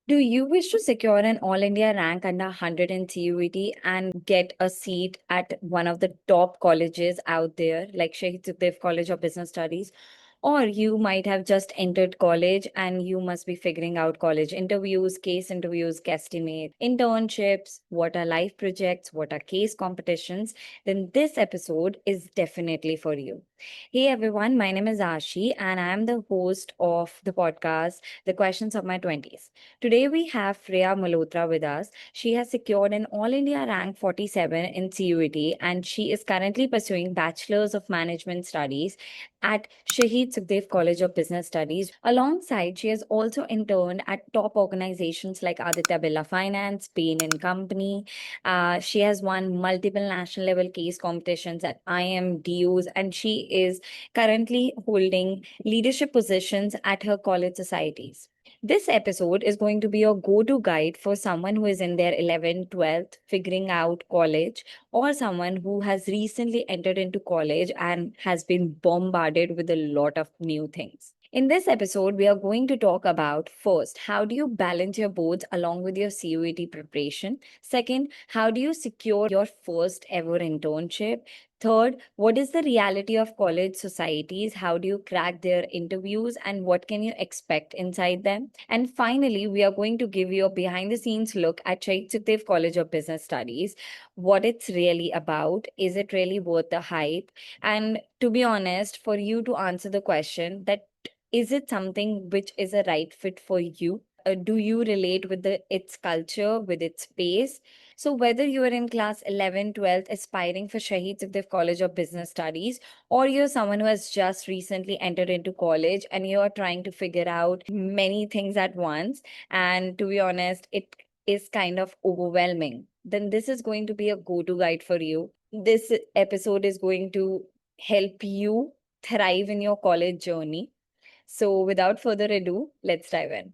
Do you wish to secure an All India rank under 100 in CUET and get a seat at one of the top colleges out there, like Shahid Sukhdev College of Business Studies? Or you might have just entered college and you must be figuring out college interviews, case interviews, guesstimate, internships, what are life projects, what are case competitions. Then this episode is definitely for you. Hey everyone, my name is Ashi and I am the host of the podcast, The Questions of My 20s. Today we have Freya Malhotra with us. She has secured an All India rank 47 in CUET and she is currently pursuing Bachelor's of Management Studies at Shahid Sukhdev College of Business Studies. Alongside, she has also interned at top organizations like Aditya Birla Finance, Bain and Company. She has won multiple national level case competitions at IMDUs, and she is currently holding leadership positions at her college societies. This episode is going to be your go to guide for someone who is in their 11th, 12th, figuring out college, or someone who has recently entered into college and has been bombarded with a lot of new things. In this episode, we are going to talk about first, how do you balance your boards along with your CUET preparation? Second, how do you secure your first ever internship? Third, what is the reality of college societies? How do you crack their interviews and what can you expect inside them? And finally, we are going to give you a behind the scenes look at Shahid Sukhdev College of Business Studies, what it's really about. Is it really worth the hype? And to be honest, for you to answer the question that is it something which is a right fit for you? Do you relate with its culture, with its pace? So whether you are in class 11, 12, aspiring for Shahid Sukhdev College of Business Studies, or you're someone who has just recently entered into college and you're trying to figure out many things at once, and to be honest, it is kind of overwhelming, then this is going to be a go-to guide for you. This episode is going to help you thrive in your college journey. So without further ado, let's dive in.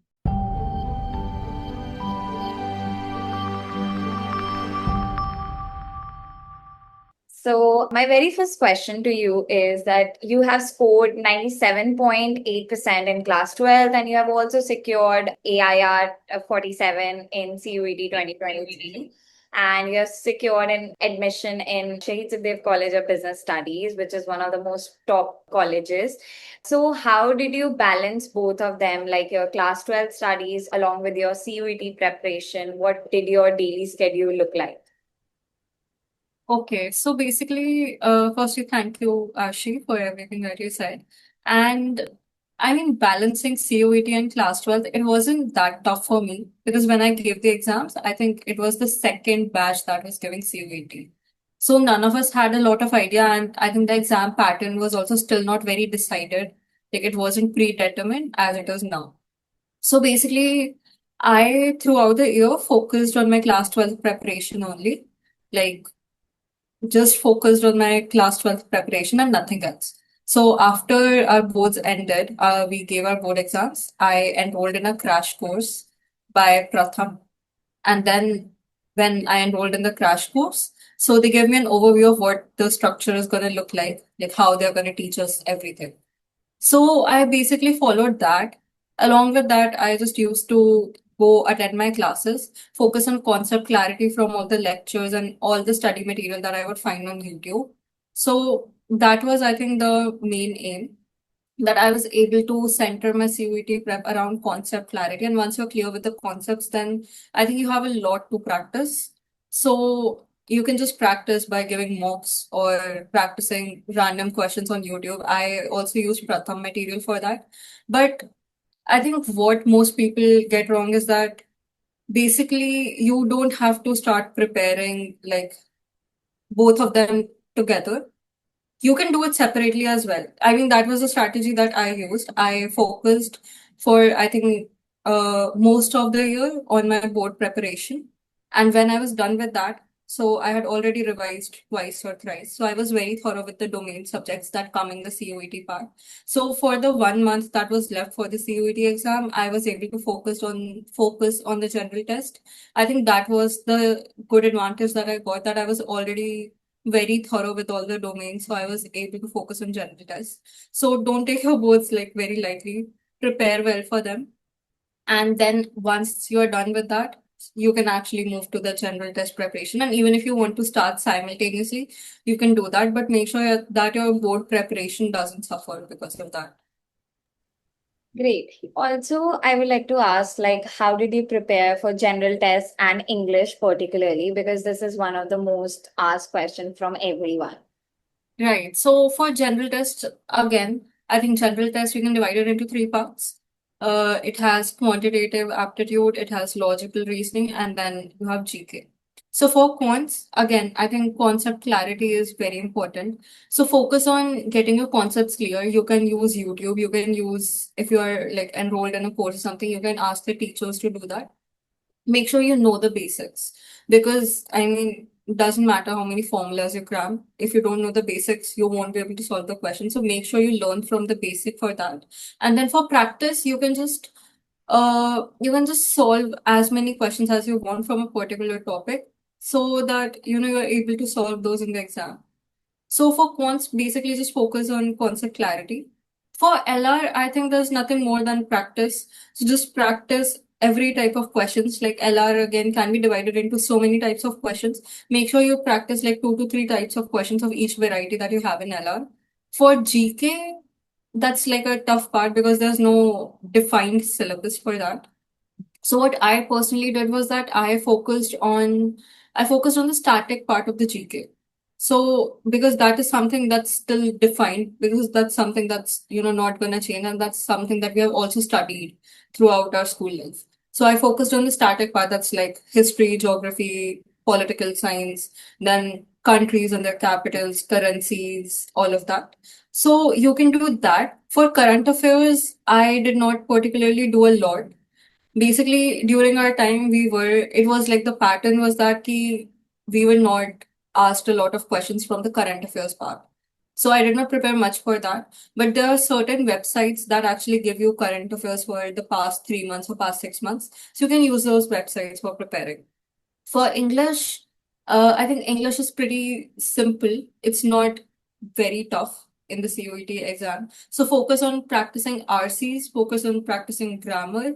So, my very first question to you is that you have scored 97.8% in class 12 and you have also secured AIR 47 in CUET 2023. And you have secured an admission in Shahid Sukhdev College of Business Studies, which is one of the most top colleges. So, how did you balance both of them, like your class 12 studies along with your CUET preparation? What did your daily schedule look like? Okay, so basically, firstly, thank you, Ashi, for everything that you said. And I mean, balancing COET and class 12, it wasn't that tough for me because when I gave the exams, I think it was the second batch that was giving COET. So none of us had a lot of idea, and I think the exam pattern was also still not very decided. Like it wasn't predetermined as it is now. So basically, I throughout the year focused on my class 12 preparation only. Like just focused on my class 12th preparation and nothing else. So after our boards ended, we gave our board exams. I enrolled in a crash course by Pratham. And then when I enrolled in the crash course, so they gave me an overview of what the structure is going to look like how they're going to teach us everything. So I basically followed that. Along with that, I just used to go attend my classes, focus on concept clarity from all the lectures and all the study material that I would find on YouTube. So that was, I think, the main aim that I was able to center my CUET prep around concept clarity. And once you're clear with the concepts, then I think you have a lot to practice. So you can just practice by giving mocks or practicing random questions on YouTube. I also use Pratham material for that. But I think what most people get wrong is that basically you don't have to start preparing like both of them together. You can do it separately as well. I mean, that was the strategy that I used. I focused for, I think, most of the year on my board preparation. And when I was done with that, so I had already revised twice or thrice. So I was very thorough with the domain subjects that come in the COET part. So for the 1 month that was left for the COET exam, I was able to focus on the general test. I think that was the good advantage that I got, that I was already very thorough with all the domains, so I was able to focus on general tests. So don't take your boards like very lightly. Prepare well for them. And then once you're done with that, you can actually move to the general test preparation. And even if you want to start simultaneously, you can do that, but make sure that your board preparation doesn't suffer because of that. Great. Also, I would like to ask, like, how did you prepare for general tests and English particularly? Because this is one of the most asked questions from everyone. Right. So for general test, again, I think general test we can divide it into three parts. It has quantitative aptitude, it has logical reasoning, and then you have GK. So for quants, again, I think concept clarity is very important. So focus on getting your concepts clear. You can use YouTube. You can use, if you are like enrolled in a course or something, you can ask the teachers to do that. Make sure you know the basics, because I mean, it doesn't matter how many formulas you cram. If you don't know the basics, you won't be able to solve the question. So make sure you learn from the basic for that. And then for practice, you can just solve as many questions as you want from a particular topic, so that you're able to solve those in the exam. So for quants, basically just focus on concept clarity. For LR, I think there's nothing more than practice. So just practice every type of questions. Like LR again can be divided into so many types of questions. Make sure you practice like 2 to 3 types of questions of each variety that you have in LR. For GK, that's like a tough part because there's no defined syllabus for that. So what I personally did was that I focused on the static part of the GK. So because that is something that's still defined, because that's something that's not gonna change, and that's something that we have also studied throughout our school life. So I focused on the static part, that's like history, geography, political science, then countries and their capitals, currencies, all of that. So you can do that. For current affairs, I did not particularly do a lot. Basically, during our time, it was like the pattern was that we were not asked a lot of questions from the current affairs part. So I did not prepare much for that. But there are certain websites that actually give you current affairs for the past 3 months or past 6 months. So you can use those websites for preparing. For English, I think English is pretty simple. It's not very tough in the COET exam. So focus on practicing RCs, focus on practicing grammar.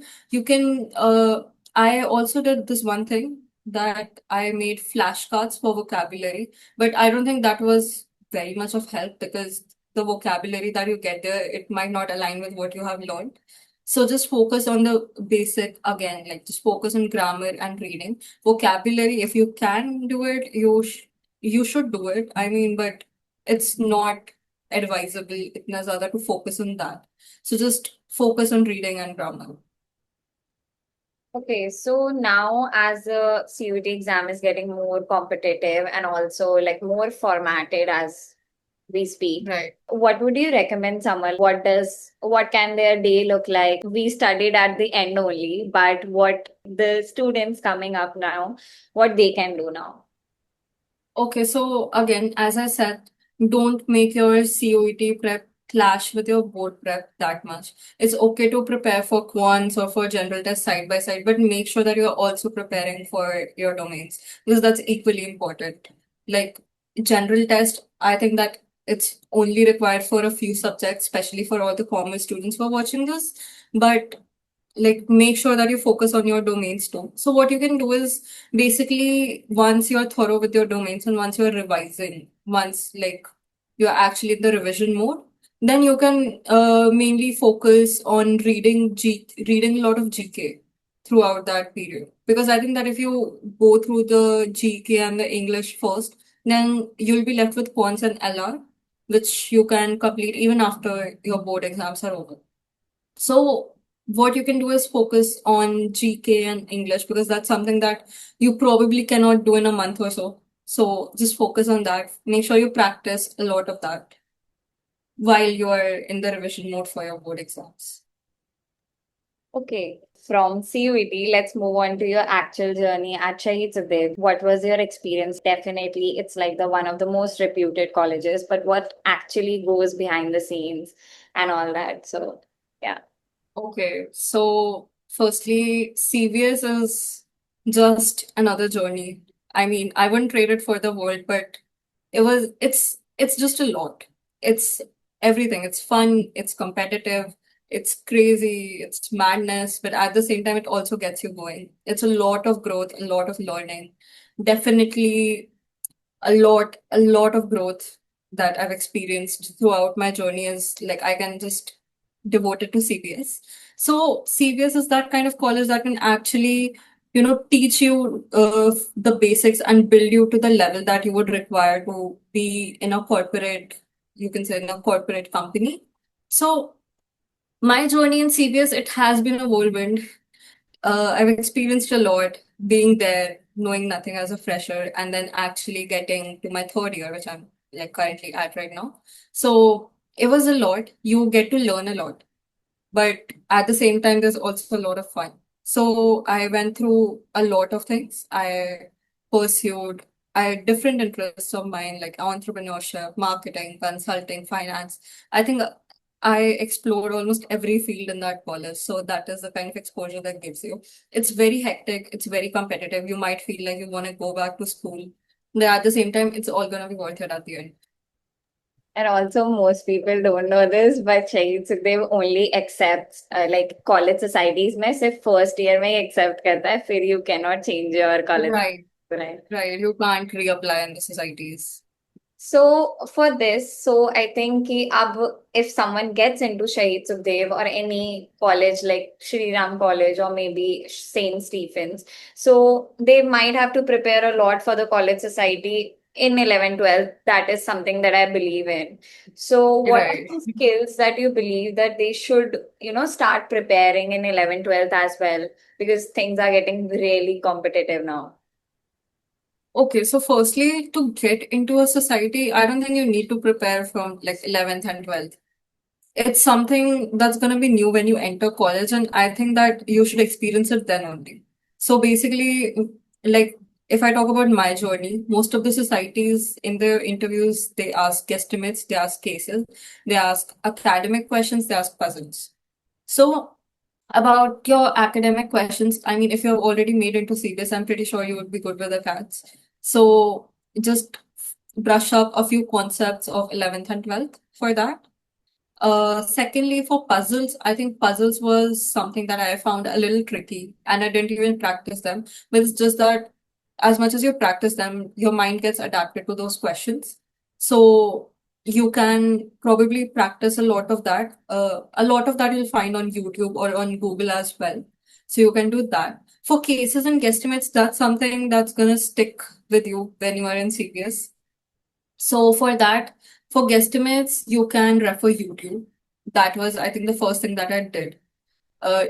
I also did this one thing that I made flashcards for vocabulary, but I don't think that was very much of help because the vocabulary that you get there, it might not align with what you have learned. So just focus on the basic again, like just focus on grammar and reading. Vocabulary, if you can do it, you should do it. I mean, but it's not advisable itna zyada to focus on that. So just focus on reading and grammar. Okay, so now as the CUT exam is getting more competitive and also like more formatted as we speak, Right. what would you recommend someone? What can their day look like? We studied at the end only, but what the students coming up now, what they can do now? Okay, so again, as I said, don't make your COET prep clash with your board prep that much. It's okay to prepare for quants or for general test side by side, but make sure that you're also preparing for your domains because that's equally important. Like general test, I think that it's only required for a few subjects, especially for all the commerce students who are watching this. But like make sure that you focus on your domains too. So what you can do is basically once you're thorough with your domains and once you're revising, once like you're actually in the revision mode, then you can mainly focus on reading a lot of GK throughout that period. Because I think that if you go through the GK and the English first, then you'll be left with quants and LR, which you can complete even after your board exams are over. So what you can do is focus on GK and English because that's something that you probably cannot do in a month or so. So just focus on that. Make sure you practice a lot of that while you're in the revision mode for your board exams. Okay, from CUET, let's move on to your actual journey at Shahid Sukhdev. What was your experience? Definitely, it's like the one of the most reputed colleges, but what actually goes behind the scenes and all that? So, yeah. Okay, so firstly, CVS is just another journey. I mean, I wouldn't trade it for the world, but it's just a lot. It's everything. It's fun, it's competitive, It's crazy, it's madness, but at the same time, it also gets you going. It's a lot of growth, a lot of learning. Definitely a lot of growth that I've experienced throughout my journey is like I can just devote it to CBS. So CBS is that kind of college that can actually, teach you the basics and build you to the level that you would require to be in a corporate, you can say in a corporate company. So my journey in CBS, it has been a whirlwind. I've experienced a lot being there, knowing nothing as a fresher, and then actually getting to my third year, which I'm like currently at right now. So it was a lot. You get to learn a lot, but at the same time, there's also a lot of fun. So I went through a lot of things. I pursued. I had different interests of mine, like entrepreneurship, marketing, consulting, finance. I think I explored almost every field in that college. So that is the kind of exposure that gives you. It's very hectic. It's very competitive. You might feel like you want to go back to school. But at the same time, it's all going to be worth it at the end. And also, most people don't know this, but Shahid Sukhdev only accepts like college societies में सिर्फ first year में ही accept करता है, फिर you cannot change your college, Right, right? right. You can't reapply in the societies. So for this, so I think कि अब if someone gets into Shahid Sukhdev or any college like Shri Ram College or maybe Saint Stephen's, so they might have to prepare a lot for the college society in 11, 12. That is something that I believe in. So what are Right. the skills that you believe that they should, start preparing in 11, 12 as well? Because things are getting really competitive now. Okay, so firstly, to get into a society, I don't think you need to prepare from like 11th and 12th. It's something that's going to be new when you enter college, and I think that you should experience it then only. So basically, like if I talk about my journey, most of the societies in their interviews, they ask guesstimates, they ask cases, they ask academic questions, they ask puzzles. So about your academic questions, I mean, if you're already made into CBS, I'm pretty sure you would be good with the CATs. So just brush up a few concepts of 11th and 12th for that. Secondly, for puzzles, I think puzzles was something that I found a little tricky and I didn't even practice them. But it's just that as much as you practice them, your mind gets adapted to those questions. So you can probably practice a lot of that. A lot of that you'll find on YouTube or on Google as well. So you can do that. For cases and guesstimates, that's something that's gonna stick with you when you are in CBS. So for that, for guesstimates, you can refer YouTube. That was, I think, the first thing that I did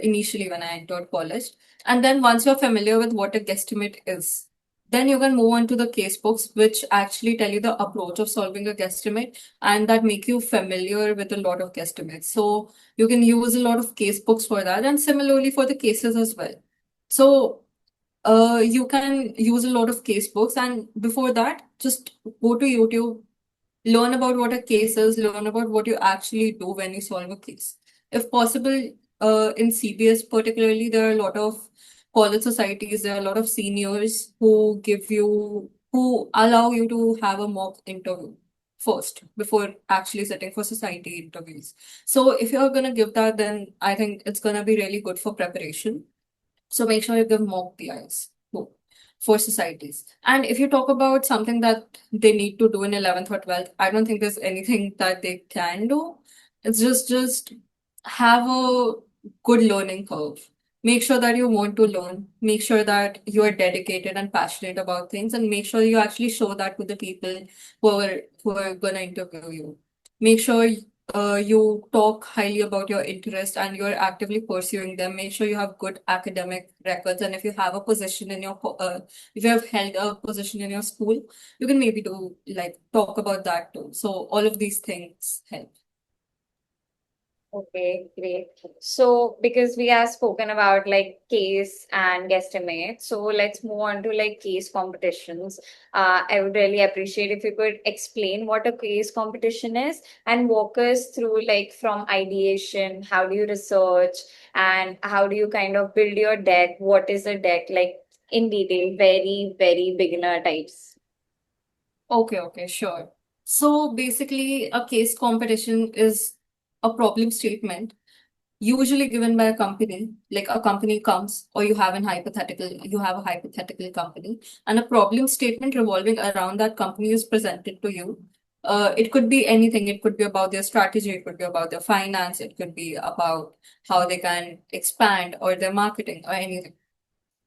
initially when I entered college. And then once you're familiar with what a guesstimate is, then you can move on to the case books, which actually tell you the approach of solving a guesstimate and that make you familiar with a lot of guesstimates. So you can use a lot of case books for that, and similarly for the cases as well. So you can use a lot of case books, and before that, just go to YouTube, learn about what a case is, learn about what you actually do when you solve a case. If possible, in CBS particularly, there are a lot of college societies, there are a lot of seniors who allow you to have a mock interview first before actually sitting for society interviews. So if you're going to give that, then I think it's going to be really good for preparation. So make sure you give mock PIs too for societies. And if you talk about something that they need to do in 11th or 12th, I don't think there's anything that they can do. It's just have a good learning curve. Make sure that you want to learn. Make sure that you are dedicated and passionate about things, and make sure you actually show that to the people who are gonna interview you. Make sure you talk highly about your interest and you're actively pursuing them. Make sure you have good academic records, and if you have a position in your if you have held a position in your school, you can maybe do like talk about that too. So all of these things help. Okay, great. So, because we have spoken about like case and guesstimate, so let's move on to like case competitions. I would really appreciate if you could explain what a case competition is and walk us through like from ideation, how do you research, and how do you kind of build your deck? What is a deck like in detail, very, very beginner types. Okay, sure. So basically, a case competition is a problem statement. usually given by a company. Like a company comes, or you have a hypothetical company, and a problem statement revolving around that company is presented to you. It could be anything. It could be about their strategy, it could be about their finance, it could be about how they can expand or their marketing or anything.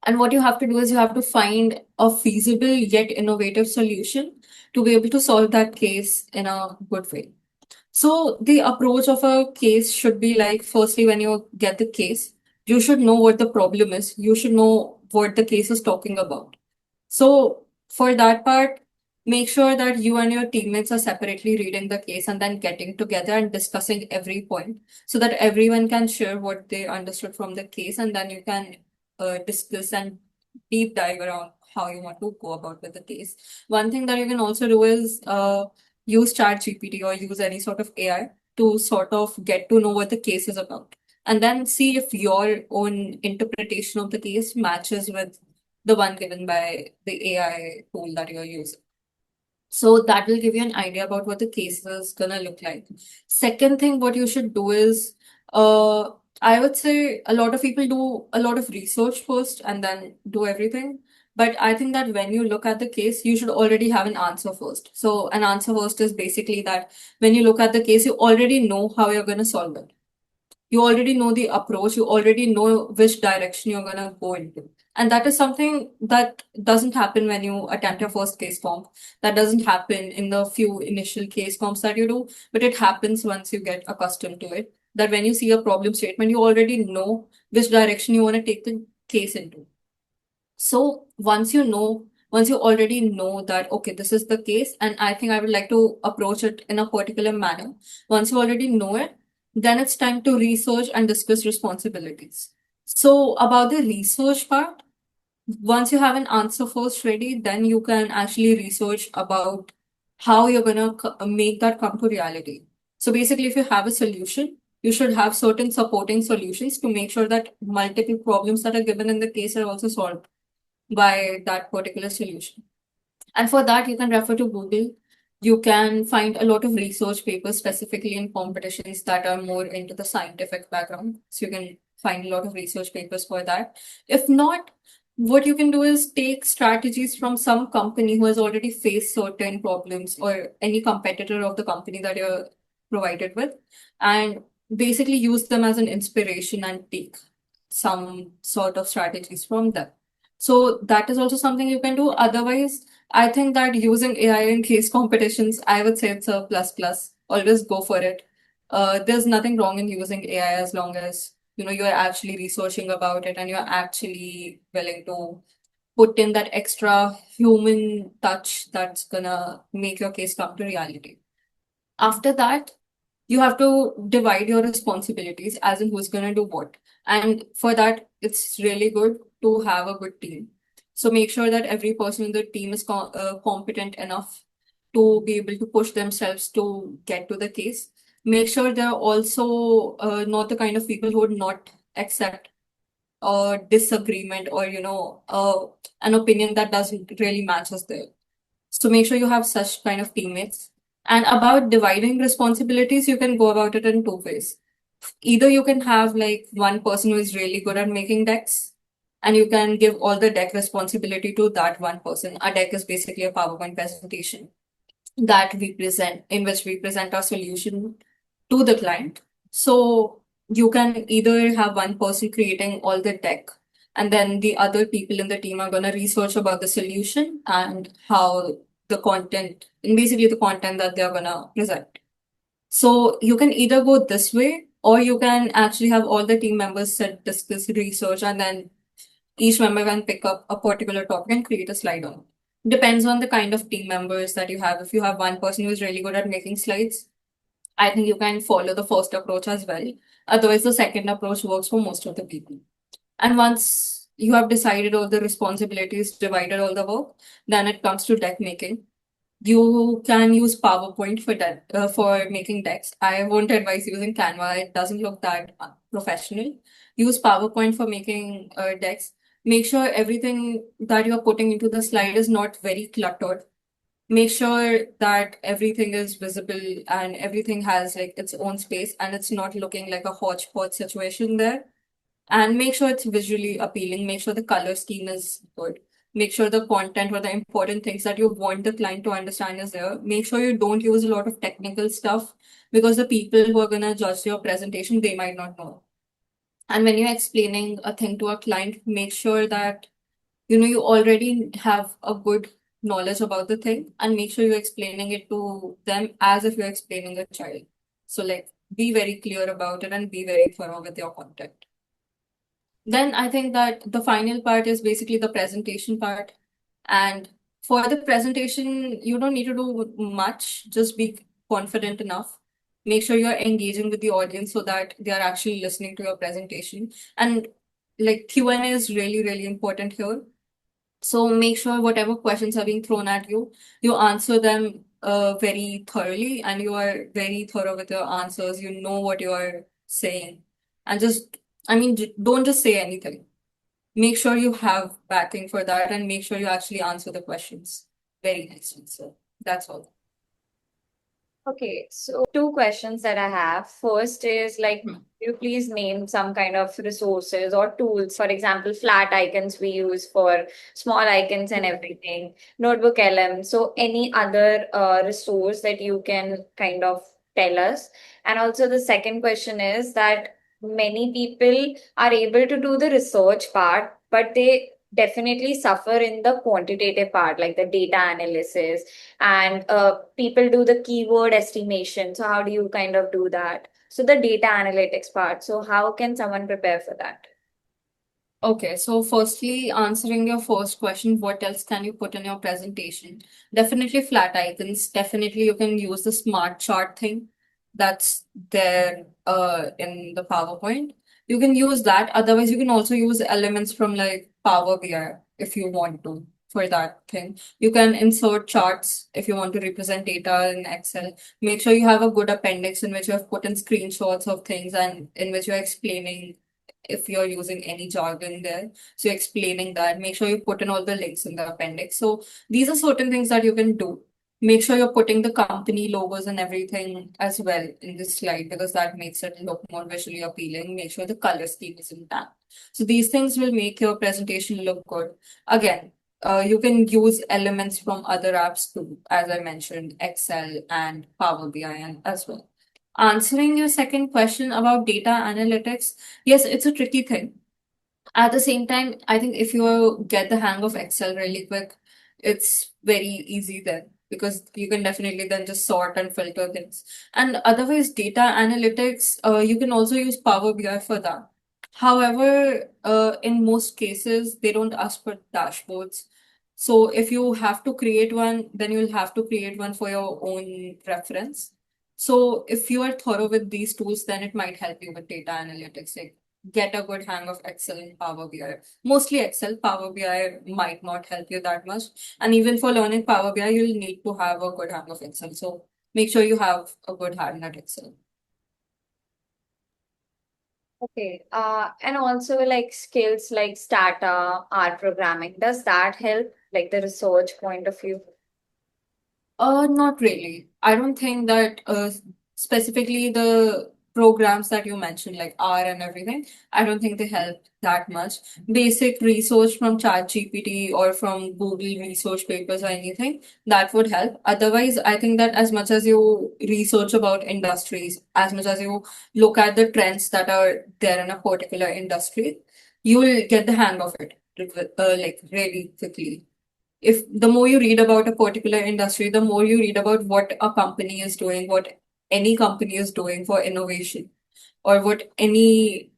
And what you have to do is you have to find a feasible yet innovative solution to be able to solve that case in a good way. So the approach of a case should be like, firstly, when you get the case, you should know what the problem is. You should know what the case is talking about. So for that part, make sure that you and your teammates are separately reading the case and then getting together and discussing every point so that everyone can share what they understood from the case, and then you can discuss and deep dive around how you want to go about with the case. One thing that you can also do is use ChatGPT or use any sort of AI to sort of get to know what the case is about. And then see if your own interpretation of the case matches with the one given by the AI tool that you're using. So that will give you an idea about what the case is gonna look like. Second thing, what you should do is, uh, I would say a lot of people do a lot of research first and then do everything. But I think that when you look at the case, you should already have an answer first. So an answer first is basically that when you look at the case, you already know how you're gonna solve it. You already know the approach, you already know which direction you're going to go into. And that is something that doesn't happen when you attempt your first case comp. That doesn't happen in the few initial case comps that you do, but it happens once you get accustomed to it. That when you see a problem statement, you already know which direction you want to take the case into. So once you already know that, okay, this is the case, and I think I would like to approach it in a particular manner. Once you already know it, then it's time to research and discuss responsibilities. So about the research part, once you have an answer first ready, then you can actually research about how you're gonna make that come to reality. So basically, if you have a solution, you should have certain supporting solutions to make sure that multiple problems that are given in the case are also solved by that particular solution. And for that, you can refer to Google. You can find a lot of research papers specifically in competitions that are more into the scientific background. So you can find a lot of research papers for that. If not, what you can do is take strategies from some company who has already faced certain problems, or any competitor of the company that you're provided with, and basically use them as an inspiration and take some sort of strategies from them. So that is also something you can do. Otherwise, I think that using AI in case competitions, I would say it's a plus plus. Always go for it. There's nothing wrong in using AI as long as you're actually researching about it and you're actually willing to put in that extra human touch that's gonna make your case come to reality. After that, you have to divide your responsibilities as in who's going to do what. And for that, it's really good to have a good team. So make sure that every person in the team is competent enough to be able to push themselves to get to the case. Make sure they're also not the kind of people who would not accept a disagreement, or an opinion that doesn't really match us there. So make sure you have such kind of teammates. And about dividing responsibilities, you can go about it in two ways. Either you can have like one person who is really good at making decks, and you can give all the deck responsibility to that one person. A deck is basically a PowerPoint presentation that we present, in which we present our solution to the client. So you can either have one person creating all the tech, and then the other people in the team are going to research about the solution and how the content, and basically the content that they're going to present. So you can either go this way, or you can actually have all the team members sit, discuss, research, and then each member can pick up a particular topic and create a slide on it. Depends on the kind of team members that you have. If you have one person who is really good at making slides, I think you can follow the first approach as well. Otherwise, the second approach works for most of the people. And once you have decided all the responsibilities, divided all the work, then it comes to deck making. You can use PowerPoint for for making decks. I won't advise using Canva. It doesn't look that professional. Use PowerPoint for making decks. Make sure everything that you're putting into the slide is not very cluttered. Make sure that everything is visible and everything has like its own space and it's not looking like a hodgepodge situation there. And make sure it's visually appealing. Make sure the color scheme is good. Make sure the content or the important things that you want the client to understand is there. Make sure you don't use a lot of technical stuff because the people who are gonna judge your presentation, they might not know. And when you're explaining a thing to a client, make sure that you already have a good knowledge about the thing and make sure you're explaining it to them as if you're explaining a child. So like be very clear about it and be very thorough with your content. Then I think that the final part is basically the presentation part. And for the presentation, you don't need to do much, just be confident enough. Make sure you're engaging with the audience so that they are actually listening to your presentation. And like Q&A is really, really important here. So make sure whatever questions are being thrown at you, you answer them very thoroughly and you are very thorough with your answers. You know what you are saying. And just, I mean, don't just say anything. Make sure you have backing for that and make sure you actually answer the questions very nicely. So that's all. Okay, so two questions that I have. First is like, Hmm. you please name some kind of resources or tools. For example, flat icons we use for small icons and everything, Notebook LM. So any other resource that you can kind of tell us. And also the second question is that many people are able to do the research part, but they definitely suffer in the quantitative part, like the data analysis and people do the keyword estimation. So how do you kind of do that? So the data analytics part. So how can someone prepare for that? Okay, so firstly, answering your first question, what else can you put in your presentation? Definitely flat icons. Definitely you can use the smart chart thing that's there in the PowerPoint. You can use that. Otherwise, you can also use elements from like Power BI if you want to for that thing. You can insert charts if you want to represent data in Excel. Make sure you have a good appendix in which you have put in screenshots of things and in which you're explaining if you're using any jargon there. So you're explaining that. Make sure you put in all the links in the appendix. So these are certain things that you can do. Make sure you're putting the company logos and everything as well in this slide because that makes it look more visually appealing. Make sure the color scheme is intact. So these things will make your presentation look good. Again, you can use elements from other apps too, as I mentioned, Excel and Power BI and as well. Answering your second question about data analytics, yes, it's a tricky thing. At the same time, I think if you get the hang of Excel really quick, it's very easy then because you can definitely then just sort and filter things. And otherwise, data analytics, you can also use Power BI for that. However, in most cases, they don't ask for dashboards. So if you have to create one, then you'll have to create one for your own reference. So if you are thorough with these tools, then it might help you with data analytics. Like get a good hang of Excel and Power BI. Mostly Excel, Power BI might not help you that much. And even for learning Power BI, you'll need to have a good hang of Excel. So make sure you have a good hand at Excel. Okay. And also like skills like Stata, R programming, does that help, like the research point of view? Not really. I don't think that specifically the programs that you mentioned, like R and everything, I don't think they help that much. Basic research from ChatGPT or from Google research papers or anything, that would help. Otherwise, I think that as much as you research about industries, as much as you look at the trends that are there in a particular industry, you will get the hang of it, like really quickly. If the more you read about a particular industry, the more you read about what a company is doing, what any company is doing for innovation, or what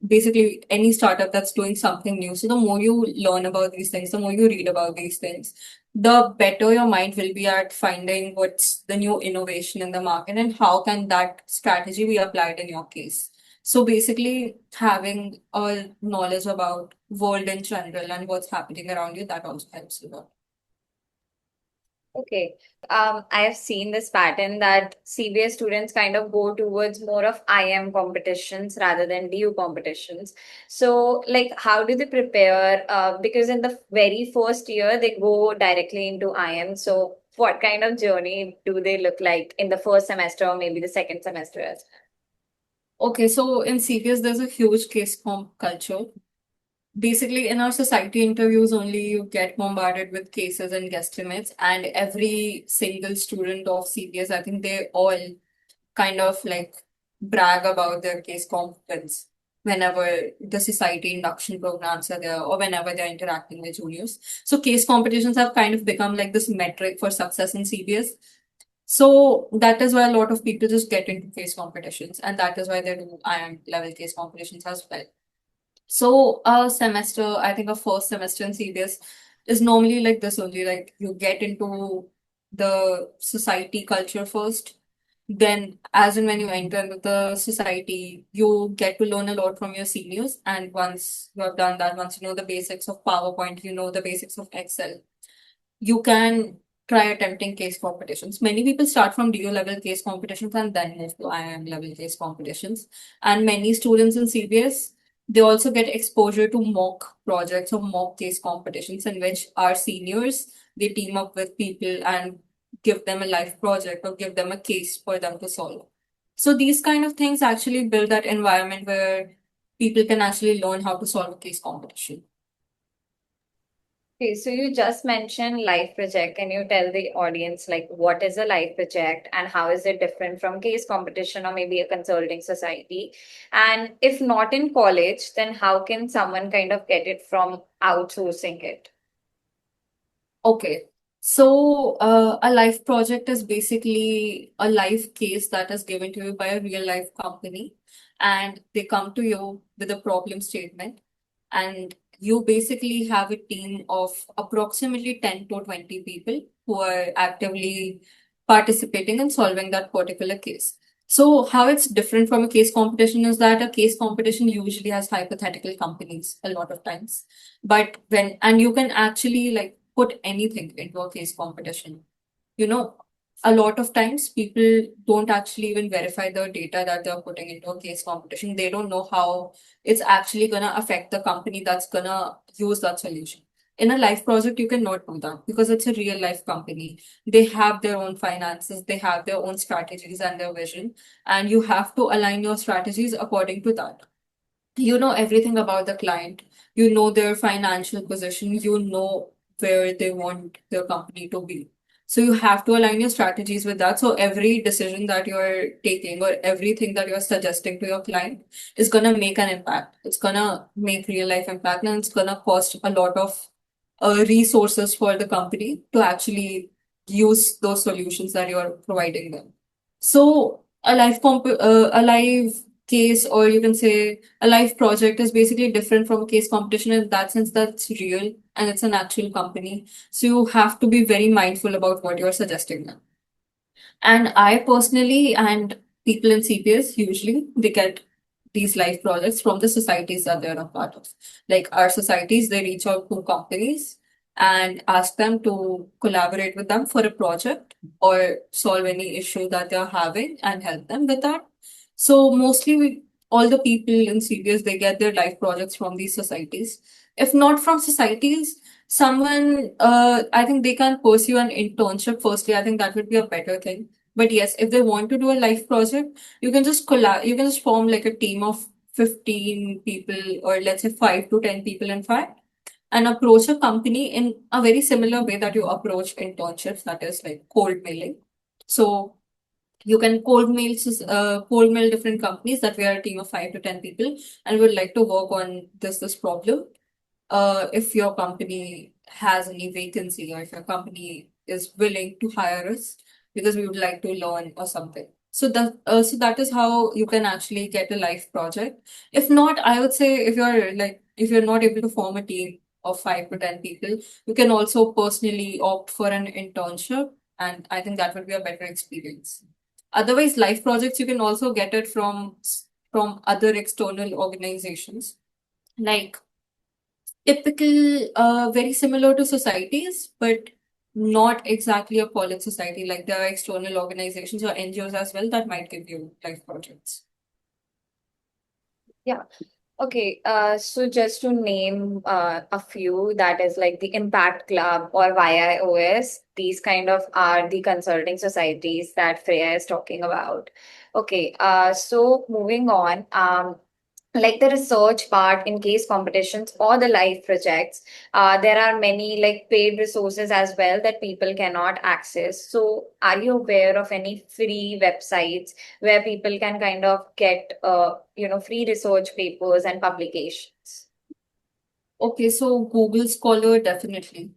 basically any startup that's doing something new. So the more you learn about these things, the more you read about these things, the better your mind will be at finding what's the new innovation in the market and how can that strategy be applied in your case. So basically having a knowledge about world in general and what's happening around you, that also helps you a lot. Okay. I have seen this pattern that CBS students kind of go towards more of IM competitions rather than DU competitions. So, like, how do they prepare? Because in the very first year, they go directly into IM. So, what kind of journey do they look like in the first semester or maybe the second semester as Okay, so in CVS, there's a huge case comp culture. Basically, in our society interviews, only you get bombarded with cases and guesstimates, and every single student of CBS, I think they all kind of like brag about their case competence whenever the society induction programs are there or whenever they're interacting with juniors. So case competitions have kind of become like this metric for success in CBS. So that is why a lot of people just get into case competitions, and that is why they do IIM level case competitions as well. So a semester, I think a first semester in CBS is normally like this only, like you get into the society culture first. Then, as and when you enter into the society, you get to learn a lot from your seniors. And once you have done that, once you know the basics of PowerPoint, you know the basics of Excel, you can try attempting case competitions. Many people start from DO level case competitions and then move to IIM level case competitions. And many students in CBS, they also get exposure to mock projects or mock case competitions in which our seniors, they team up with people and give them a live project or give them a case for them to solve. So these kind of things actually build that environment where people can actually learn how to solve a case competition. Okay, so you just mentioned life project. Can you tell the audience like what is a life project and how is it different from case competition or maybe a consulting society? And if not in college, then how can someone kind of get it from outsourcing it? Okay. So, a life project is basically a life case that is given to you by a real life company, and they come to you with a problem statement, and you basically have a team of approximately 10 to 20 people who are actively participating in solving that particular case. So, how it's different from a case competition is that a case competition usually has hypothetical companies a lot of times. But and you can actually like put anything into a case competition. You know, a lot of times people don't actually even verify the data that they're putting into a case competition. They don't know how it's actually gonna affect the company that's gonna use that solution. In a life project, you cannot do that because it's a real life company. They have their own finances, they have their own strategies and their vision, and you have to align your strategies according to that. You know everything about the client, you know their financial position, you know where they want their company to be. So you have to align your strategies with that. So every decision that you're taking or everything that you're suggesting to your client is going to make an impact. It's going to make real life impact, and it's going to cost a lot of resources for the company to actually use those solutions that you're providing them. So a live case, or you can say a live project, is basically different from a case competition in that sense that it's real and it's an actual company. So you have to be very mindful about what you're suggesting them. And I personally and people in CPS usually they get these live projects from the societies that they're a part of. Like our societies, they reach out to companies and ask them to collaborate with them for a project or solve any issue that they're having and help them with that. So mostly all the people in CPS, they get their life projects from these societies. If not from societies, someone, I think they can pursue an internship firstly. I think that would be a better thing. But yes, if they want to do a life project, you can just form like a team of 15 people, or let's say 5 to 10 people in fact, and approach a company in a very similar way that you approach internships, that is like cold mailing. So you can cold mail different companies that we are a team of 5 to 10 people and would like to work on this problem. If your company has any vacancy, or if your company is willing to hire us because we would like to learn or something. So that is how you can actually get a life project. If not, I would say if you're not able to form a team of 5 to 10 people, you can also personally opt for an internship, and I think that would be a better experience. Otherwise, life projects you can also get it from other external organizations, like typical, very similar to societies, but not exactly a college society. Like there are external organizations or NGOs as well that might give you life projects. Yeah. Okay, so just to name a few, that is like the Impact Club or YIOS, these kind of are the consulting societies that Freya is talking about. Okay, so moving on, like the research part in case competitions or the live projects, there are many like paid resources as well that people cannot access. So, are you aware of any free websites where people can kind of get free research papers and publications? Okay, so Google Scholar definitely.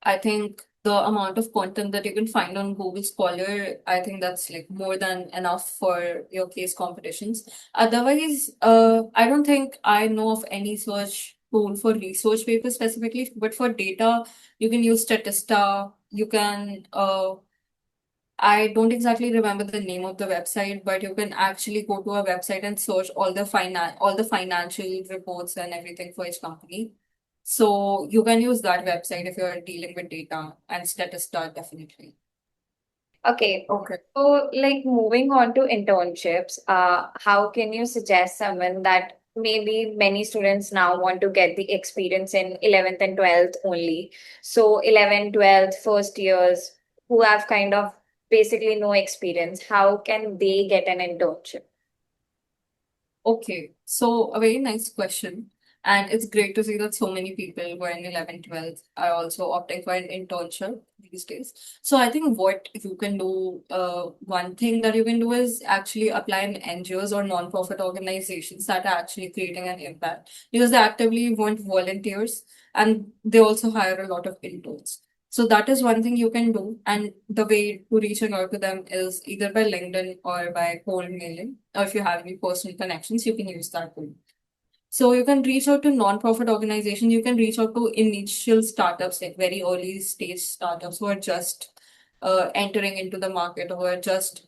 I think the amount of content that you can find on Google Scholar, I think that's like more than enough for your case competitions. Otherwise, I don't think I know of any search tool for research papers specifically, but for data, you can use Statista. You can, I don't exactly remember the name of the website, but you can actually go to a website and search all the financial reports and everything for each company. So you can use that website if you're dealing with data and Statista definitely. Okay. Okay. So, like moving on to internships, how can you suggest someone that maybe many students now want to get the experience in 11th and 12th only? So, 11th, 12th, first years who have kind of basically no experience, how can they get an internship? Okay, so a very nice question. And it's great to see that so many people who are in 11, 12 are also opting for an internship these days. So I think what you can do, one thing that you can do is actually apply in NGOs or non-profit organizations that are actually creating an impact because they actively want volunteers and they also hire a lot of interns. So that is one thing you can do. And the way to reaching out to them is either by LinkedIn or by cold mailing. Or if you have any personal connections, you can use that too. So you can reach out to non-profit organizations. You can reach out to initial startups, like very early stage startups who are just entering into the market or who are just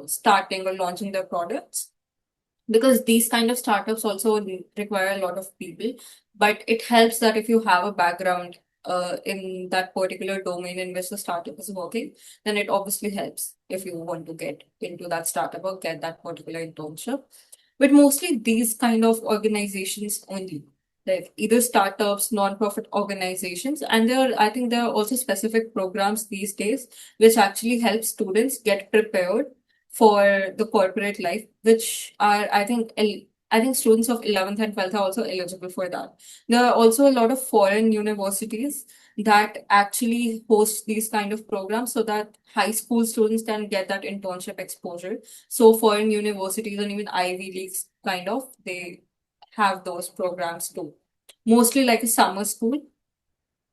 starting or launching their products because these kind of startups also require a lot of people, but it helps that if you have a background in that particular domain in which the startup is working, then it obviously helps if you want to get into that startup or get that particular internship. But mostly these kind of organizations only, like either startups, non-profit organizations, and I think there are also specific programs these days which actually help students get prepared for the corporate life, which are I think students of 11th and 12th are also eligible for that. There are also a lot of foreign universities that actually host these kind of programs so that high school students can get that internship exposure. So foreign universities and even Ivy Leagues kind of they have those programs too. Mostly like a summer school,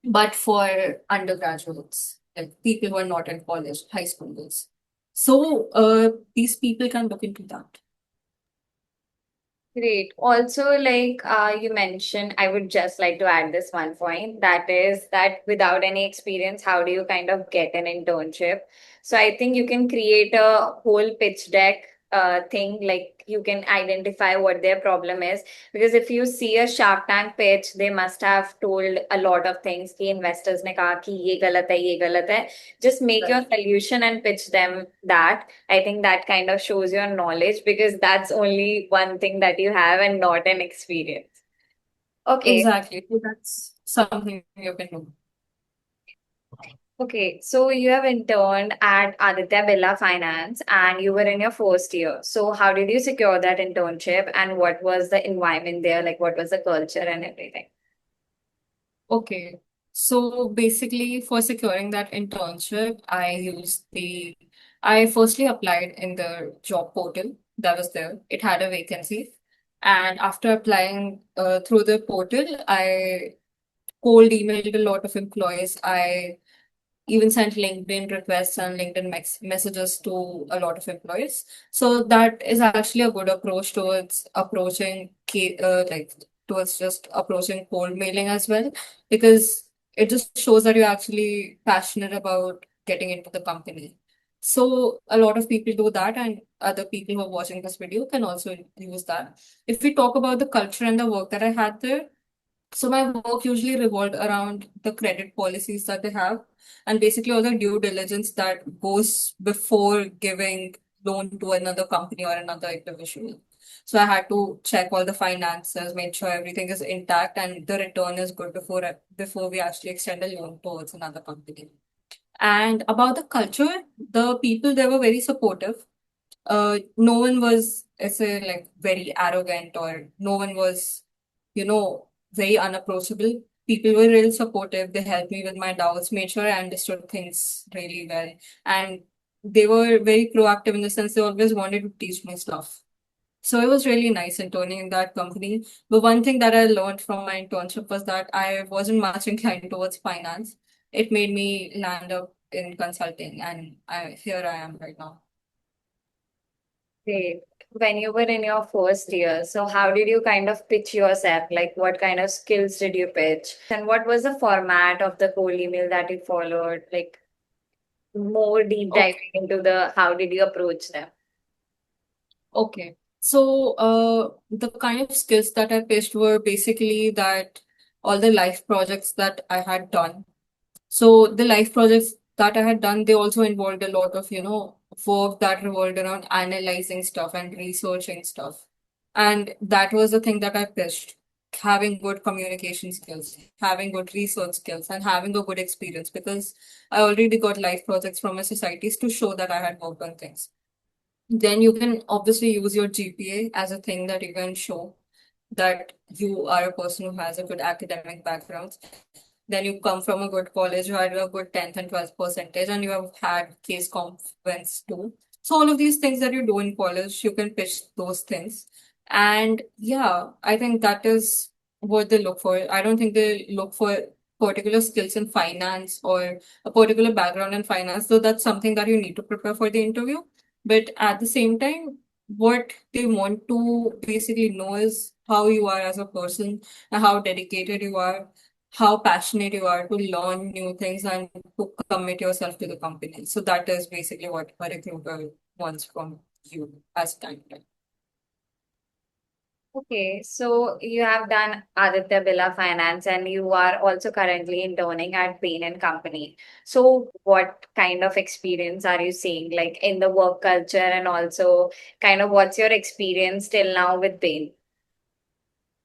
but for undergraduates, like people who are not in college, high schoolers. So these people can look into that. Great. Also, like you mentioned, I would just like to add this one point that is that without any experience, how do you kind of get an internship? So I think you can create a whole pitch deck thing, like you can identify what their problem is. Because if you see a Shark Tank pitch, they must have told a lot of things कि investors ने कहा कि ये गलत है, ये गलत है. Just make your Right. solution and pitch them that. I think that kind of shows your knowledge because that's only one thing that you have and not an experience. Okay. Exactly. So that's something you can do. Okay. So you have interned at Aditya Birla Finance and you were in your first year. So how did you secure that internship and what was the environment there? Like what was the culture and everything? Okay. So basically, for securing that internship, I firstly applied in the job portal that was there. It had a vacancy. And after applying through the portal, I cold emailed a lot of employees. I even sent LinkedIn requests and LinkedIn messages to a lot of employees. So that is actually a good approach towards towards just approaching cold mailing as well, because it just shows that you're actually passionate about getting into the company. So a lot of people do that, and other people who are watching this video can also use that. If we talk about the culture and the work that I had there, so my work usually revolved around the credit policies that they have and basically all the due diligence that goes before giving loan to another company or another individual. So I had to check all the finances, make sure everything is intact and the return is good before we actually extend a loan towards another company. And about the culture, the people, they were very supportive. No one was, I say, like very arrogant, or no one was, very unapproachable. People were really supportive. They helped me with my doubts, made sure I understood things really well. And they were very proactive in the sense they always wanted to teach me stuff. So it was really nice interning in that company. But one thing that I learned from my internship was that I wasn't much inclined towards finance. It made me land up in consulting, and here I am right now. Great. When you were in your first year, so how did you kind of pitch yourself? Like, what kind of skills did you pitch? And what was the format of the whole email that you followed? Like, more deep diving Okay. into the how did you approach them? Okay. So, the kind of skills that I pitched were basically that all the life projects that I had done. So the life projects that I had done, they also involved a lot of, work that revolved around analyzing stuff and researching stuff. And that was the thing that I pitched. Having good communication skills, having good research skills, and having a good experience, because I already got life projects from my societies to show that I had worked on things. Then you can obviously use your GPA as a thing that you can show that you are a person who has a good academic background. Then you come from a good college, you had a good 10th and 12th percentage, and you have had case confidence too. So all of these things that you do in college, you can pitch those things. And yeah, I think that is what they look for. I don't think they look for particular skills in finance or a particular background in finance. So that's something that you need to prepare for the interview. But at the same time, what they want to basically know is how you are as a person and how dedicated you are, how passionate you are to learn new things and to commit yourself to the company. So that is basically what a recruiter wants from you as candidate. Okay, so you have done Aditya Birla Finance and you are also currently interning at Bain and Company. So what kind of experience are you seeing like in the work culture and also kind of what's your experience till now with Bain?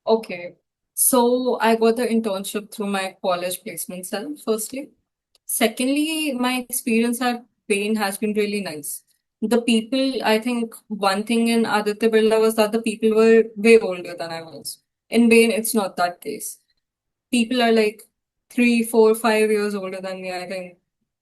Okay. So I got the internship through my college placement cell, firstly. Secondly, my experience at Bain has been really nice. The people, I think one thing in Aditya Birla was that the people were way older than I was. In Bain, it's not that case. People are like 3, 4, 5 years older than me. I think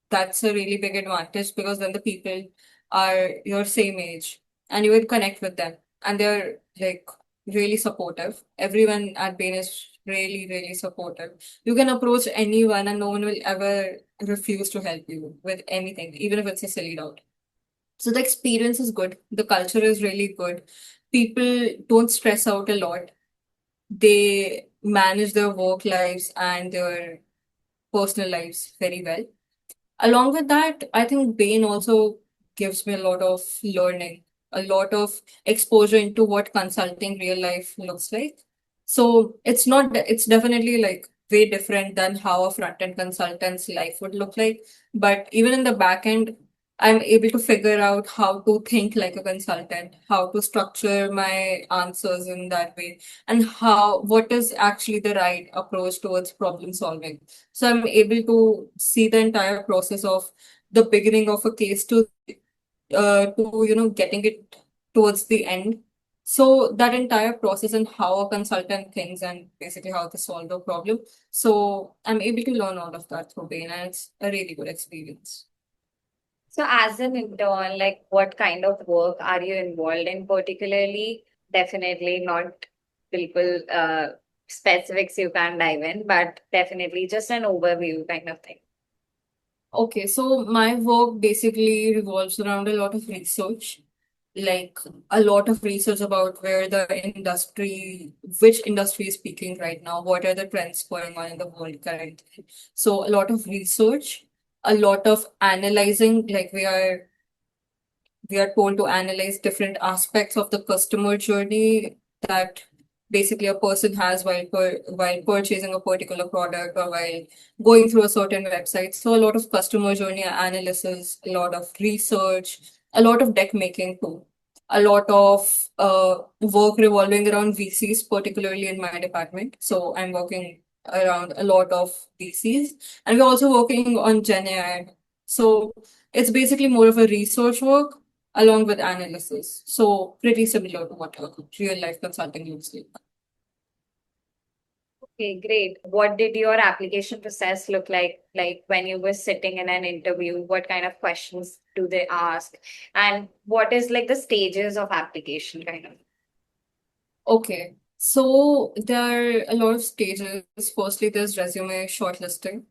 that's a really big advantage because then the people are your same age and you will connect with them and they're like really supportive. Everyone at Bain is really, really supportive. You can approach anyone and no one will ever refuse to help you with anything, even if it's a silly doubt. So the experience is good. The culture is really good. People don't stress out a lot. They manage their work lives and their personal lives very well. Along with that, I think Bain also gives me a lot of learning, a lot of exposure into what consulting real life looks like. So it's definitely like way different than how a front end consultant's life would look like. But even in the back end, I'm able to figure out how to think like a consultant, how to structure my answers in that way, and what is actually the right approach towards problem solving. So I'm able to see the entire process of the beginning of a case to getting it towards the end. So that entire process and how a consultant thinks and basically how to solve the problem. So I'm able to learn all of that through Bain, and it's a really good experience. So as an intern, like what kind of work are you involved in particularly? Definitely not people specifics you can dive in, but definitely just an overview kind of thing. Okay, so my work basically revolves around a lot of research, like a lot of research about which industry is peaking right now, what are the trends going on in the world currently. So a lot of research, a lot of analyzing, like we are told to analyze different aspects of the customer journey that basically a person has while purchasing a particular product or while going through a certain website. So a lot of customer journey analysis, a lot of research, a lot of deck making too. a lot of work revolving around VCs, particularly in my department. So I'm working around a lot of VCs, and we're also working on Gen AI. So it's basically more of a research work along with analysis. So pretty similar to what a real life consulting looks like. Okay, great. What did your application process look like? Like when you were sitting in an interview, what kind of questions do they ask? And what is like the stages of application kind of? Okay, so there are a lot of stages. Firstly, there's resume shortlisting.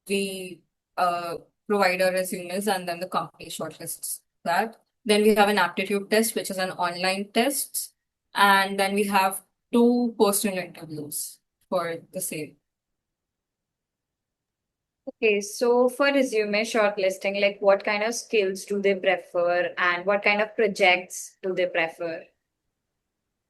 We uh, provide our resumes and then the company shortlists that. Then we have an aptitude test, which is an online test. And then we have two personal interviews for the same. Okay, so for resume shortlisting, like what kind of skills do they prefer and what kind of projects do they prefer?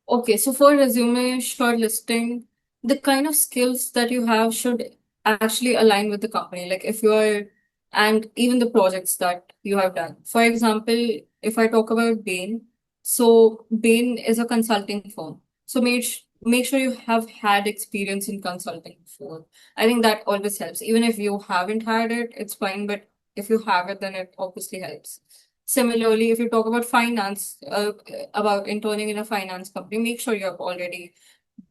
Okay, so for resume shortlisting, the kind of skills that you have should actually align with the company. Like if you're, and even the projects that you have done. For example, if I talk about Bain, so Bain is a consulting firm. So make sure you have had experience in consulting before. I think that always helps. Even if you haven't had it, it's fine. But if you have it, then it obviously helps. Similarly, if you talk about finance, about interning in a finance company, make sure you have already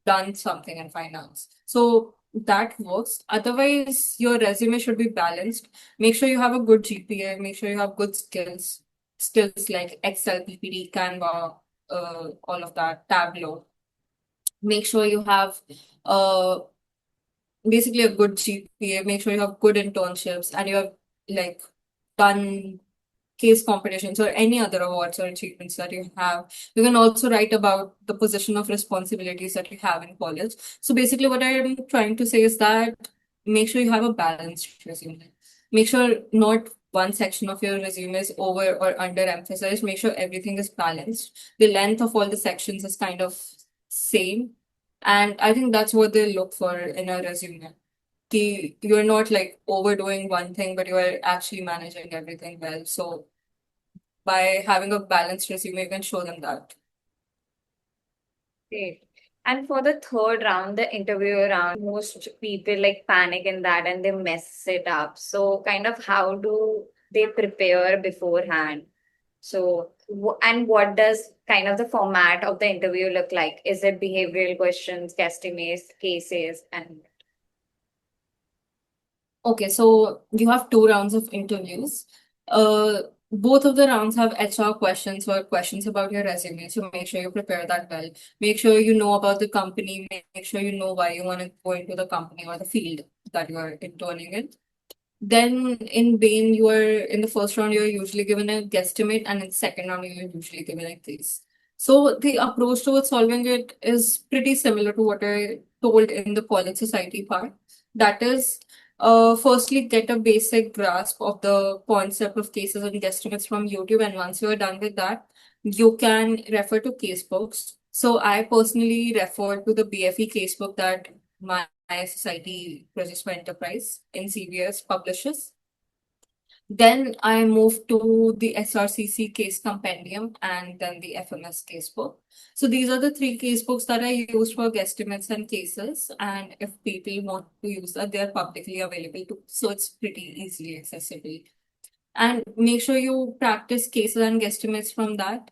done something in finance. So that works. Otherwise, your resume should be balanced. Make sure you have a good GPA, make sure you have good skills like Excel, PPT, Canva, all of that, Tableau. Make sure you have uh, basically a good GPA, make sure you have good internships and you have like done case competitions or any other awards or achievements that you have. You can also write about the position of responsibilities that you have in college. So basically, what I am trying to say is that make sure you have a balanced resume. Make sure not one section of your resume is over or under emphasized. Make sure everything is balanced. The length of all the sections is kind of same. And I think that's what they look for in a resume. You're not like overdoing one thing, but you are actually managing everything well. So by having a balanced resume, you can show them that. Great. And for the third round, the interview round, most people like panic in that and they mess it up. So, kind of how do they prepare beforehand? So, and what does kind of the format of the interview look like? Is it behavioral questions, guesstimates, cases, and Okay, so you have two rounds of interviews. Both of the rounds have HR questions or questions about your resume. So make sure you prepare that well. Make sure you know about the company. Make sure you know why you want to go into the company or the field that you are interning in. Then in Bain, you are in the first round, you're usually given a guesstimate, and in the second round, you're usually given a case. So the approach towards solving it is pretty similar to what I told in the college society part. That is, firstly, get a basic grasp of the concept of cases and guesstimates from YouTube, and once you are done with that, you can refer to casebooks. So I personally refer to the BFE casebook that my Society Projects for Enterprise in CBS publishes. Then I moved to the SRCC case compendium and then the FMS casebook. So these are the three casebooks that I use for guesstimates and cases. And if people want to use that, they're publicly available too. So it's pretty easily accessible. And make sure you practice cases and guesstimates from that.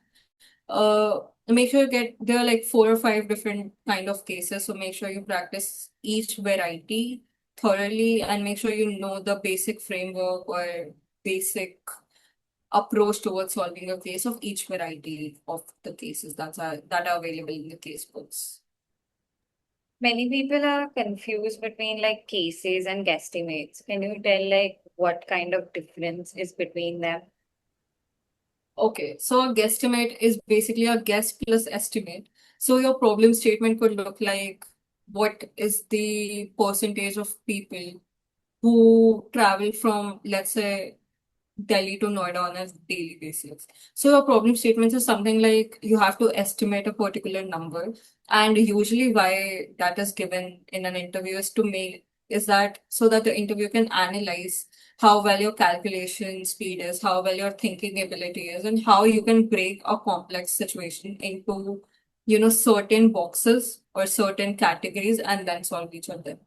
Make sure you get there are like four or five different kind of cases, so make sure you practice each variety thoroughly and make sure you know the basic framework or basic approach towards solving a case of each variety of the cases that are available in the case books. many people are confused between like cases and guesstimates. Can you tell like what kind of difference is between them? Okay, so a guesstimate is basically a guess plus estimate. So your problem statement could look like what is the percentage of people who travel from, let's say, Delhi to Noida on a daily basis. So your problem statements is something like you have to estimate a particular number, and usually why that is given in an interview is to make is that so that the interviewer can analyze how well your calculation speed is, how well your thinking ability is, and how you can break a complex situation into, certain boxes or certain categories and then solve each of them.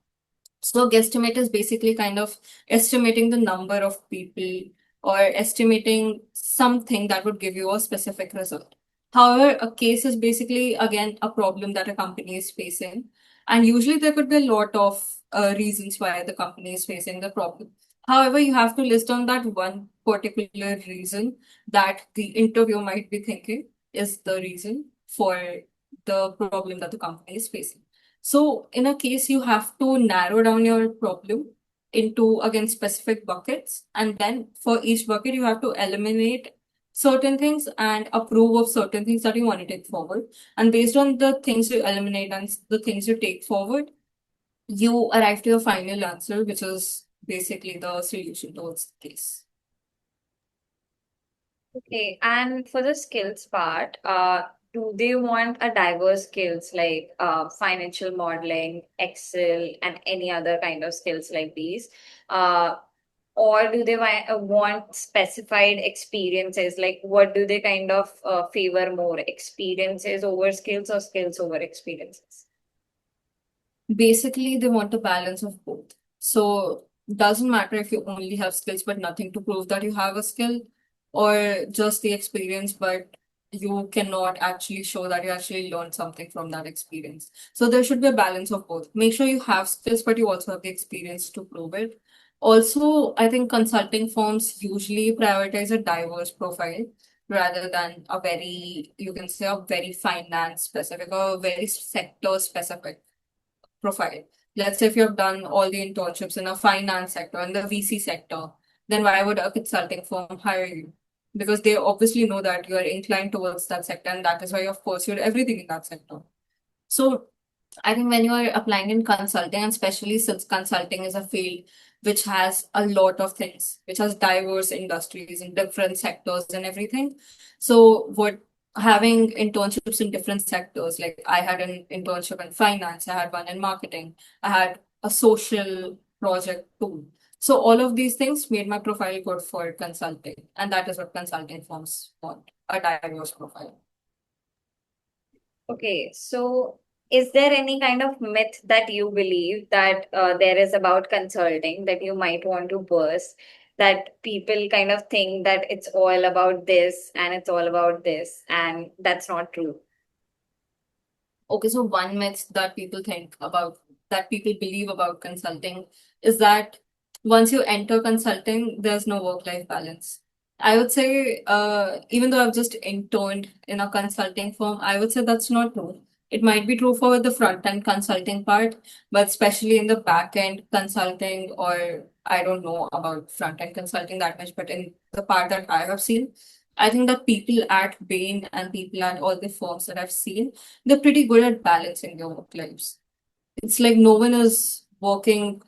So guesstimate is basically kind of estimating the number of people or estimating something that would give you a specific result. However, a case is basically again a problem that a company is facing. And usually there could be a lot of reasons why the company is facing the problem. However, you have to list down that one particular reason that the interviewer might be thinking is the reason for the problem that the company is facing. So in a case, you have to narrow down your problem into again specific buckets, and then for each bucket, you have to eliminate certain things and approve of certain things that you want to take forward. And based on the things you eliminate and the things you take forward, you arrive to your final answer, which is basically the solution towards the case. Okay, and for the skills part, do they want a diverse skills like financial modeling, Excel, and any other kind of skills like these? Uh, or do they want specified experiences? Like, what do they kind of favor more, experiences over skills or skills over experiences? Basically, they want a balance of both. So doesn't matter if you only have skills but nothing to prove that you have a skill, or just the experience, but you cannot actually show that you actually learned something from that experience. So there should be a balance of both. Make sure you have skills, but you also have the experience to prove it. Also, I think consulting firms usually prioritize a diverse profile rather than a very, you can say, a very finance specific or very sector specific profile. Let's say if you have done all the internships in a finance sector, in the VC sector, then why would a consulting firm hire you? Because they obviously know that you are inclined towards that sector, and that is why you have pursued everything in that sector. So I think when you are applying in consulting, and especially since consulting is a field which has a lot of things, which has diverse industries in different sectors and everything. So what having internships in different sectors, like I had an internship in finance, I had one in marketing, I had a social project too. So all of these things made my profile good for consulting, and that is what consulting firms want, a diverse profile. Okay, so is there any kind of myth that you believe that there is about consulting that you might want to burst? That people kind of think that it's all about this and it's all about this, and that's not true. Okay, so one myth that people think about, that people believe about consulting is that once you enter consulting, there's no work-life balance. I would say, even though I've just interned in a consulting firm, I would say that's not true. It might be true for the front-end consulting part, but especially in the back-end consulting, or I don't know about front-end consulting that much, but in the part that I have seen, I think that people at Bain and people at all the firms that I've seen, they're pretty good at balancing their work lives. It's like no one is working,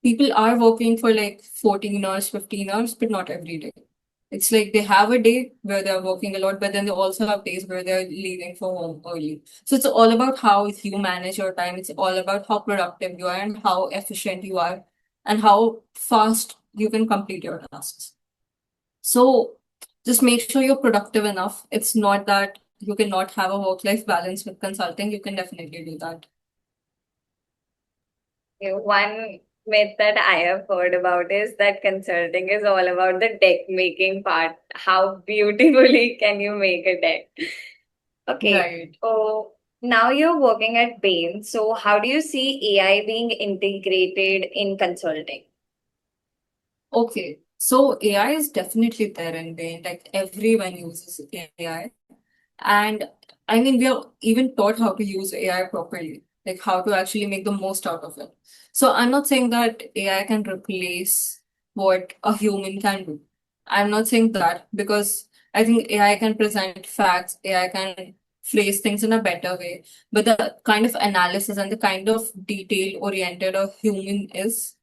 people are working for like 14 hours, 15 hours, but not every day. It's like they have a day where they're working a lot, but then they also have days where they're leaving for home early. So it's all about how you manage your time. It's all about how productive you are and how efficient you are and how fast you can complete your tasks. So just make sure you're productive enough. It's not that you cannot have a work-life balance with consulting. You can definitely do that. One myth that I have heard about is that consulting is all about the deck making part. How beautifully can you make a deck? Okay, Right. so now you're working at Bain. So how do you see AI being integrated in consulting? Okay. So AI is definitely there in Bain. Like everyone uses AI. And I mean, we are even taught how to use AI properly, like how to actually make the most out of it. So I'm not saying that AI can replace what a human can do. I'm not saying that because I think AI can present facts, AI can phrase things in a better way. But the kind of analysis and the kind of detail oriented a human is,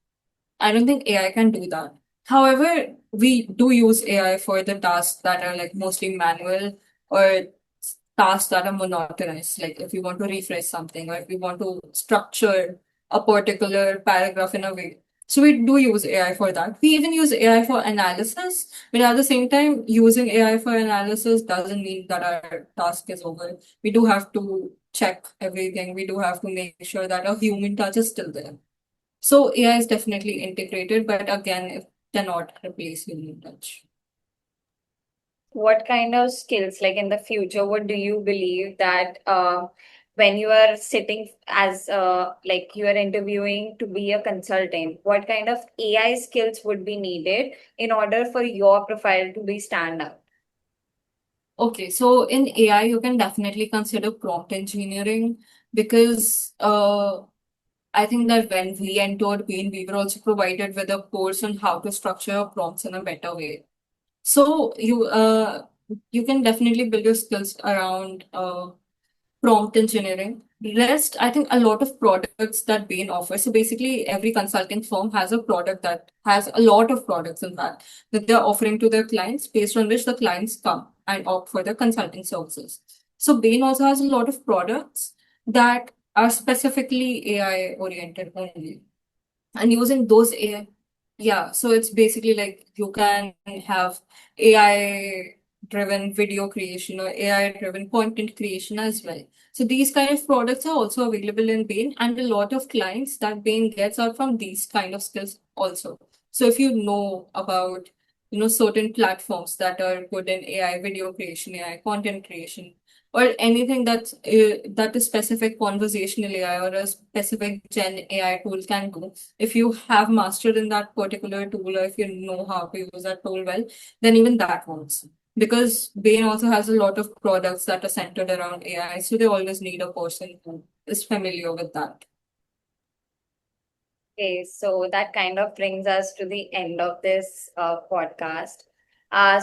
I don't think AI can do that. However, we do use AI for the tasks that are like mostly manual or tasks that are monotonous. Like if you want to refresh something or if you want to structure a particular paragraph in a way. So we do use AI for that. We even use AI for analysis, but at the same time, using AI for analysis doesn't mean that our task is over. We do have to check everything. We do have to make sure that a human touch is still there. So AI is definitely integrated, but again, it cannot replace human touch. What kind of skills, like in the future, what do you believe that when you are sitting as like you are interviewing to be a consultant, what kind of AI skills would be needed in order for your profile to be stand out? Okay, so in AI, you can definitely consider prompt engineering because I think that when we entered Bain, we were also provided with a course on how to structure prompts in a better way. So you can definitely build your skills around prompt engineering. Rest, I think a lot of products that Bain offers. So basically, every consulting firm has a product that has a lot of products in that they're offering to their clients, based on which the clients come and opt for their consulting services. So Bain also has a lot of products that are specifically AI oriented only. And using those AI, yeah, so it's basically like you can have AI driven video creation or AI driven content creation as well. So these kind of products are also available in Bain, and a lot of clients that Bain gets are from these kind of skills also. So if you know about, certain platforms that are good in AI video creation, AI content creation, or anything that a specific conversational AI or a specific Gen AI tool can do, if you have mastered in that particular tool or if you know how to use that tool well, then even that works. Because Bain also has a lot of products that are centered around AI, so they always need a person who is familiar with that. Okay, so that kind of brings us to the end of this podcast.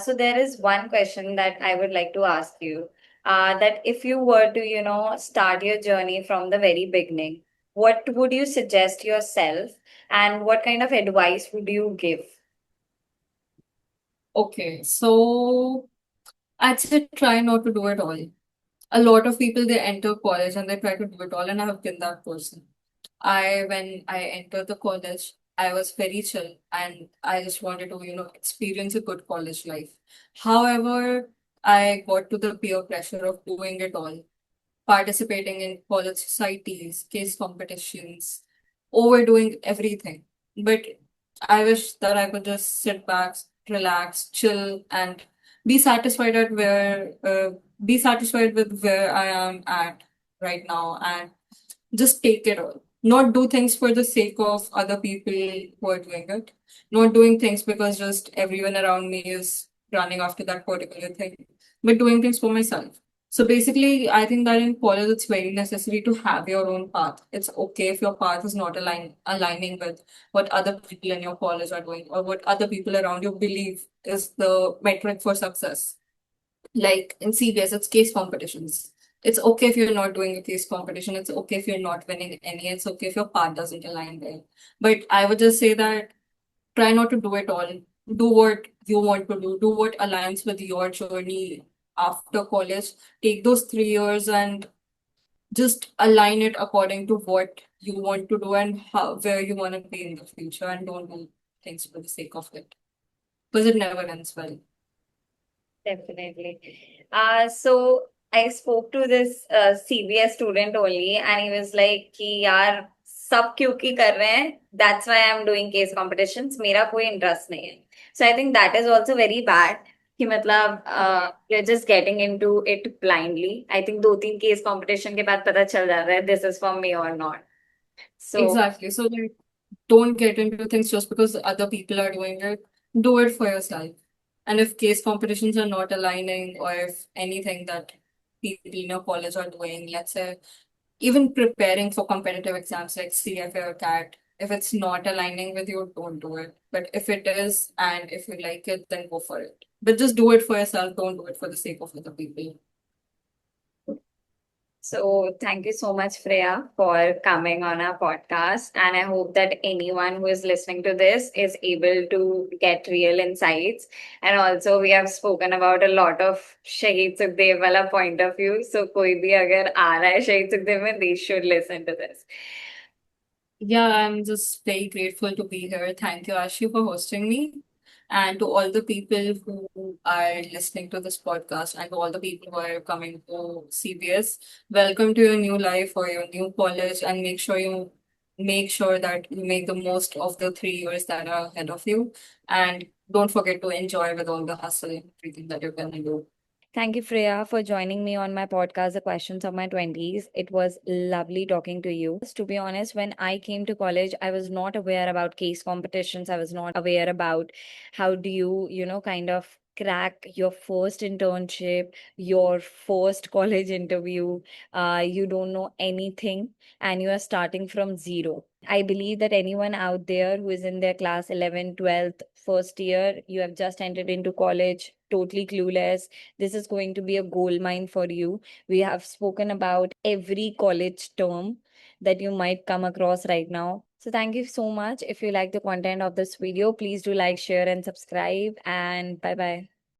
So there is one question that I would like to ask you. That if you were to, start your journey from the very beginning, what would you suggest yourself, and what kind of advice would you give? Okay, so I'd say try not to do it all. A lot of people they enter college and they try to do it all, and I have been that person. When I entered the college, I was very chill and I just wanted to, experience a good college life. However, I got to the peer pressure of doing it all, participating in college societies, case competitions, overdoing everything. But I wish that I could just sit back, relax, chill, and be satisfied at be satisfied with where I am at right now, and just take it all. Not do things for the sake of other people who are doing it. Not doing things because just everyone around me is running after that particular thing, but doing things for myself. So basically, I think that in college it's very necessary to have your own path. It's okay if your path is not aligning with what other people in your college are doing or what other people around you believe is the metric for success. Like in CBS, it's case competitions. It's okay if you're not doing a case competition. It's okay if you're not winning any. It's okay if your path doesn't align there. But I would just say that try not to do it all. Do what you want to do. Do what aligns with your journey after college. Take those 3 years and just align it according to what you want to do and where you want to be in the future. And don't do things for the sake of it because it never ends well. Definitely. So I spoke to this CBS student only, and he was like कि यार सब क्योंकि कर रहे हैं, that's why I'm doing case competitions, मेरा कोई interest नहीं है. So I think that is also very bad कि मतलब you're just getting into it blindly. I think 2-3 case competition के बाद पता चल जाता है this is for me or not. So Exactly. So like don't get into things just because other people are doing it. Do it for yourself. And if case competitions are not aligning, or if anything that people in your college are doing, let's say even preparing for competitive exams like CFA or CAT, if it's not aligning with you, don't do it. But if it is, and if you like it, then go for it. But just do it for yourself. Don't do it for the sake of other people. So, thank you so much, Freya, for coming on our podcast. And I hope that anyone who is listening to this is able to get real insights. And also, we have spoken about a lot of Shahid Sukhdev wala point of view. So, koi bhi agar aa raha hai Shahid Sukhdev mein, they should listen to this. Yeah, I'm just very grateful to be here. Thank you, Ashi, for hosting me. And to all the people who are listening to this podcast and to all the people who are coming to CBS, welcome to your new life or your new college, and make sure that you make the most of the 3 years that are ahead of you. And don't forget to enjoy with all the hustle and everything that you're gonna do. Thank you, Freya, for joining me on my podcast, The Questions of My 20s. It was lovely talking to you. To be honest, when I came to college, I was not aware about case competitions. I was not aware about how do you, kind of crack your first internship, your first college interview. You don't know anything and you are starting from zero. I believe that anyone out there who is in their class 11, 12th, first year, you have just entered into college, totally clueless, this is going to be a gold mine for you. We have spoken about every college term that you might come across right now. So thank you so much. If you like the content of this video, please do like, share, and subscribe. And bye bye.